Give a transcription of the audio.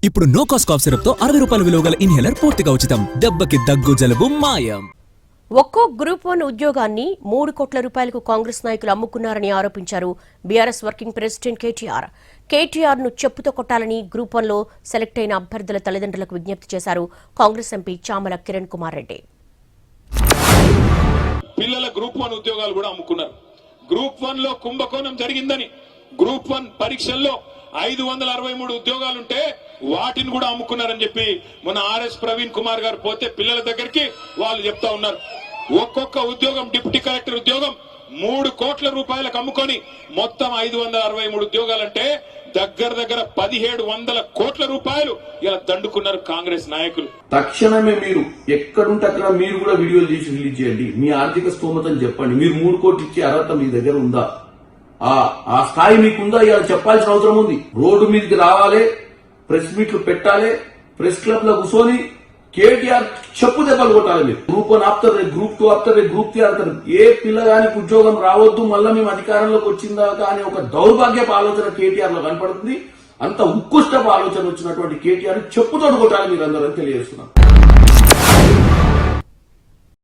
ఇప్పుడు no cost cough syrup తో 60 రూపాయల విలువ గల ఇన్హేలర్ పూర్తిగా ఉచితం. దెబ్బకి దగ్గు జలుబు మాయం. ఒక్కో గ్రూప్ 1 ఉద్యోగాన్ని 3 కోట్ల రూపాయలకు కాంగ్రెస్ నాయకులు అమ్ముకున్నారని ఆరోపించారు BRS working president KTR. KTR ను చెప్పుతో కొట్టాలని గ్రూప్ 1లో సెలెక్ట్ అయిన అభ్యర్థుల తల్లిదండ్రులకు విజ్ఞప్తి చేశారు కాంగ్రెస్ ఎంపీ చామల కిరణ్ కుమార్ రెడ్డి. పిల్లల గ్రూప్ 1 ఉద్యోగాలు కూడా అమ్ముకున్నారు. గ్రూప్ 1 లో కుంభకోణం జరిగిందని గ్రూప్ 1 పరీక్షల్లో 563 ఉద్యోగాలుంటే వాటిని కూడా అమ్ముకున్నారని చెప్పి మొన్న ఆర్ఎస్ ప్రవీణ్ కుమార్ గారు పోతే పిల్లల దగ్గరికి వాళ్ళు చెప్తా ఉన్నారు. ఒక్కొక్క ఉద్యోగం డిప్యూటీ కలెక్టర్ ఉద్యోగం 3 కోట్ల రూపాయలకు అమ్ముకొని మొత్తం 563 ఉద్యోగాలంటే దగ్గర 1700 కోట్ల రూపాయలు ఇలా దండుకున్నారు కాంగ్రెస్ నాయకులు. తక్షణమే మీరు ఎక్కడుంటే అక్కడ మీరు కూడా వీడియోలు తీసి రిలీజ్ చేయండి. మీ ఆర్థిక స్తోమతను చెప్పండి. మీరు 3 కోట్లు ఇచ్చే అర్హత మీ దగ్గర ఉందా? ఆ స్థాయి మీకుందా? ఇలా చెప్పాల్సిన అవసరం ఉంది. రోడ్డు మీదకి రావాలి, ప్రెస్ మీట్లు పెట్టాలి, ప్రెస్ క్లబ్ లో కూర్చొని కేటీఆర్ చెప్పు దెబ్బలు కొట్టాలి. మీరు గ్రూప్ 1 ఆపుతారు, గ్రూప్ 2 ఆపుతారు, గ్రూప్ 3 ఆపుతారు. ఏ పిల్లగానికి ఉద్యోగం రావద్దు, మళ్ళా మేము అధికారంలోకి వచ్చిందాకా అనే ఒక దౌర్భాగ్యపు ఆలోచన కేటీఆర్ లో కనపడుతుంది. అంత ఉత్కృష్టపు ఆలోచన వచ్చినటువంటి కేటీఆర్ చెప్పుతోడు కొట్టాలి మీరు అందరూ తెలియజేస్తున్నారు.